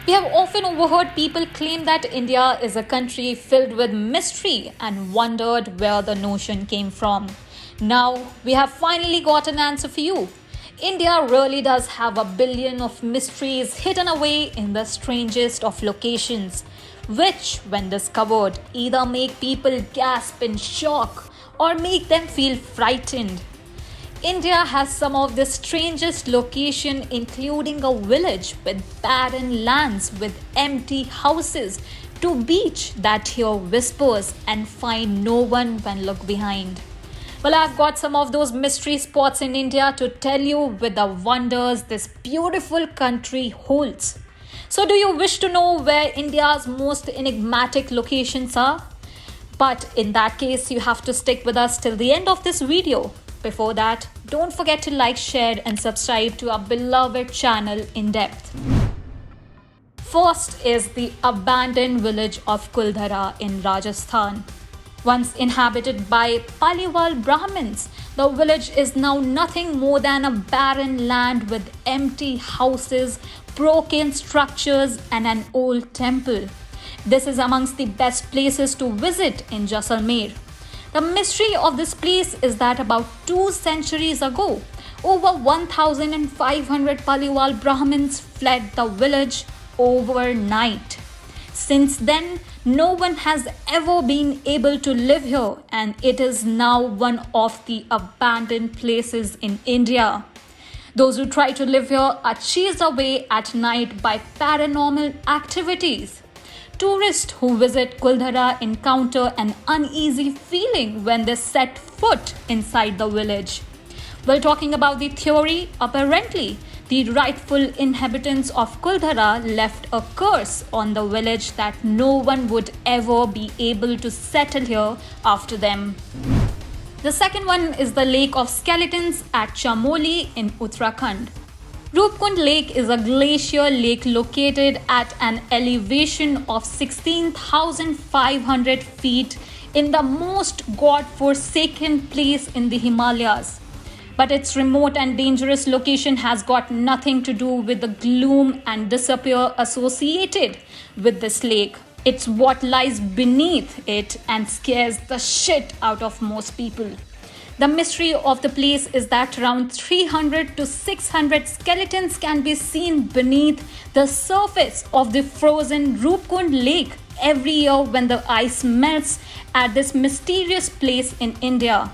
We have often overheard people claim that India is a country filled with mystery and wondered where the notion came from. Now, we have finally got an answer for you. India really does have a billion of mysteries hidden away in the strangest of locations, which, when discovered, either make people gasp in shock or make them feel frightened. India has some of the strangest locations, including a village with barren lands with empty houses, to beach that hear whispers and find no one when look behind. Well, I've got some of those mystery spots in India to tell you with the wonders this beautiful country holds. So, do you wish to know where India's most enigmatic locations are? But in that case, you have to stick with us till the end of this video. Before that, don't forget to like, share and subscribe to our beloved channel In Depth. First is the abandoned village of Kuldhara in Rajasthan. Once inhabited by Paliwal Brahmins, the village is now nothing more than a barren land with empty houses, broken structures and an old temple. This is amongst the best places to visit in Jaisalmer. The mystery of this place is that about 2 centuries ago, over 1,500 Paliwal Brahmins fled the village overnight. Since then, no one has ever been able to live here, and it is now one of the abandoned places in India. Those who try to live here are chased away at night by paranormal activities. Tourists who visit Kuldhara encounter an uneasy feeling when they set foot inside the village. While talking about the theory, apparently, the rightful inhabitants of Kuldhara left a curse on the village that no one would ever be able to settle here after them. The second one is the Lake of Skeletons at Chamoli in Uttarakhand. Roopkund Lake is a glacier lake located at an elevation of 16,500 feet in the most god-forsaken place in the Himalayas. But its remote and dangerous location has got nothing to do with the gloom and despair associated with this lake. It's what lies beneath it and scares the shit out of most people. The mystery of the place is that around 300 to 600 skeletons can be seen beneath the surface of the frozen Roopkund Lake every year when the ice melts at this mysterious place in India.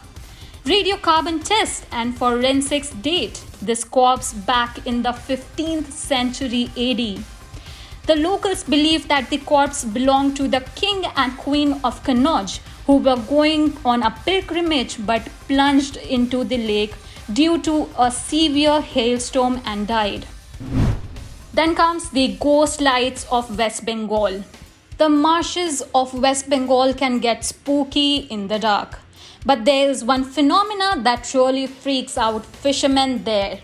Radiocarbon test and forensics date this corpse back in the 15th century AD. The locals believe that the corpse belonged to the king and queen of Kannauj, who were going on a pilgrimage but plunged into the lake due to a severe hailstorm and died. Then comes the ghost lights of West Bengal. The marshes of West Bengal can get spooky in the dark, but there is one phenomena that really freaks out fishermen there.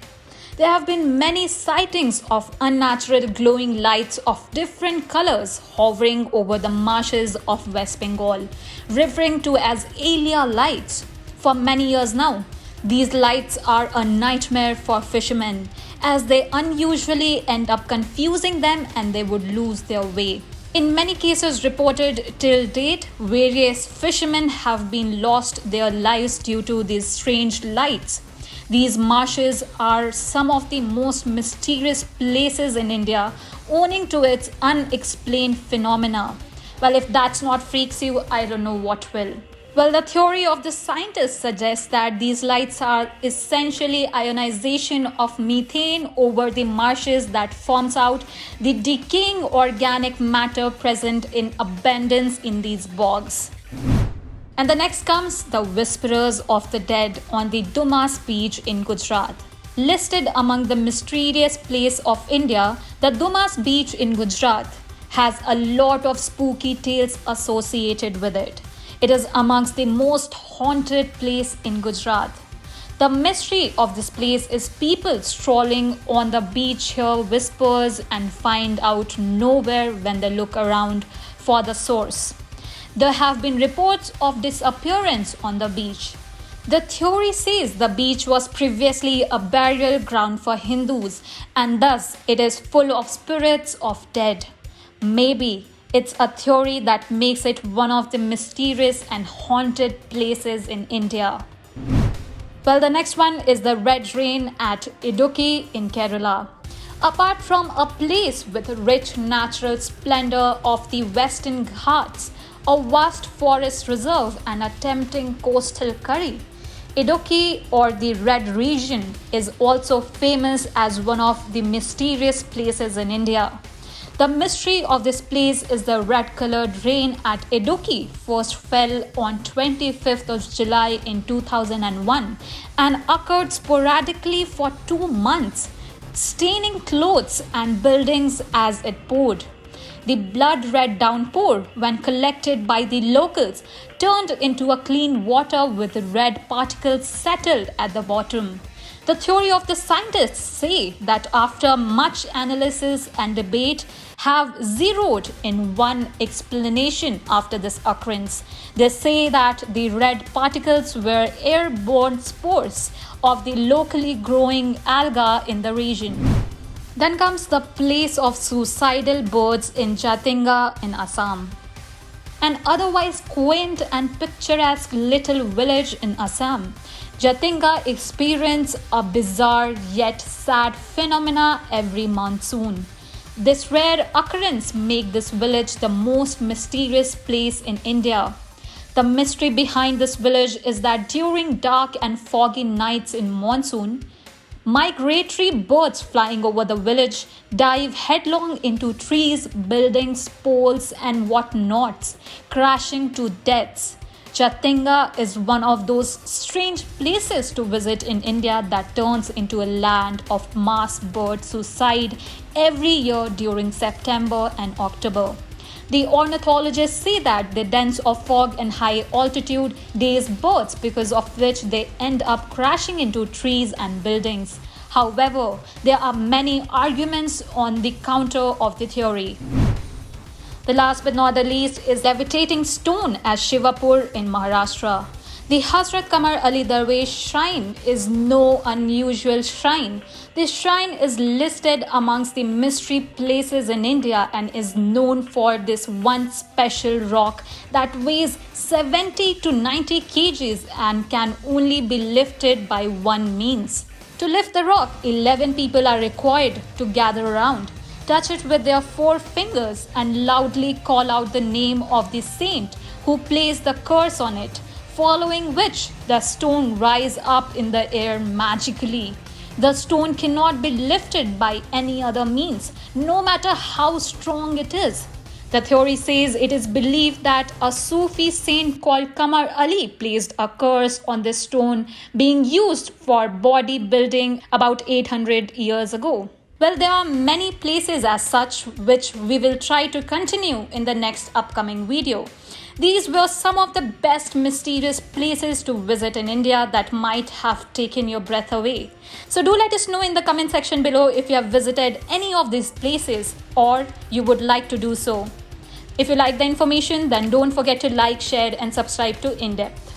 There have been many sightings of unnatural glowing lights of different colors hovering over the marshes of West Bengal, referring to as alien lights. For many years now, these lights are a nightmare for fishermen as they unusually end up confusing them and they would lose their way. In many cases reported till date, various fishermen have been lost their lives due to these strange lights. These marshes are some of the most mysterious places in India, owing to its unexplained phenomena. Well, if that's not freaks you, I don't know what will. Well, the theory of the scientists suggests that these lights are essentially ionization of methane over the marshes that forms out the decaying organic matter present in abundance in these bogs. And the next comes the Whisperers of the Dead on the Dumas beach in Gujarat. Listed among the mysterious places of India, the Dumas beach in Gujarat has a lot of spooky tales associated with it. It is amongst the most haunted place in Gujarat. The mystery of this place is people strolling on the beach hear whispers and find out nowhere when they look around for the source. There have been reports of disappearance on the beach. The theory says the beach was previously a burial ground for Hindus and thus it is full of spirits of dead. Maybe it's a theory that makes it one of the mysterious and haunted places in India. Well, the next one is the Red Rain at Idukki in Kerala. Apart from a place with rich natural splendor of the Western Ghats, a vast forest reserve and a tempting coastal curry, Idukki or the Red Region is also famous as one of the mysterious places in India. The mystery of this place is the red-colored rain at Idukki first fell on 25th of July in 2001 and occurred sporadically for 2 months, staining clothes and buildings as it poured. The blood-red downpour, when collected by the locals, turned into a clean water with red particles settled at the bottom. The theory of the scientists say that after much analysis and debate have zeroed in one explanation after this occurrence. They say that the red particles were airborne spores of the locally growing alga in the region. Then comes the place of Suicidal Birds in Jatinga in Assam. An otherwise quaint and picturesque little village in Assam, Jatinga experiences a bizarre yet sad phenomena every monsoon. This rare occurrence makes this village the most mysterious place in India. The mystery behind this village is that during dark and foggy nights in monsoon, migratory birds flying over the village dive headlong into trees, buildings, poles, and whatnots, crashing to deaths. Jatinga is one of those strange places to visit in India that turns into a land of mass bird suicide every year during September and October. The ornithologists say that the dense of fog and high altitude daze birds, because of which they end up crashing into trees and buildings. However, there are many arguments on the counter of the theory. The last but not the least is Levitating Stone at Shivapur in Maharashtra. The Hazrat Qamar Ali Darwish Shrine is no unusual shrine. This shrine is listed amongst the mystery places in India and is known for this one special rock that weighs 70 to 90 kgs and can only be lifted by one means. To lift the rock, 11 people are required to gather around, touch it with their 4 fingers and loudly call out the name of the saint who placed the curse on it, following which the stone rises up in the air magically. The stone cannot be lifted by any other means, no matter how strong it is. The theory says it is believed that a Sufi saint called Qamar Ali placed a curse on this stone being used for bodybuilding about 800 years ago. Well, there are many places as such which we will try to continue in the next upcoming video. These were some of the best mysterious places to visit in India that might have taken your breath away. So do let us know in the comment section below if you have visited any of these places or you would like to do so. If you like the information, then don't forget to like, share and subscribe to In Depth.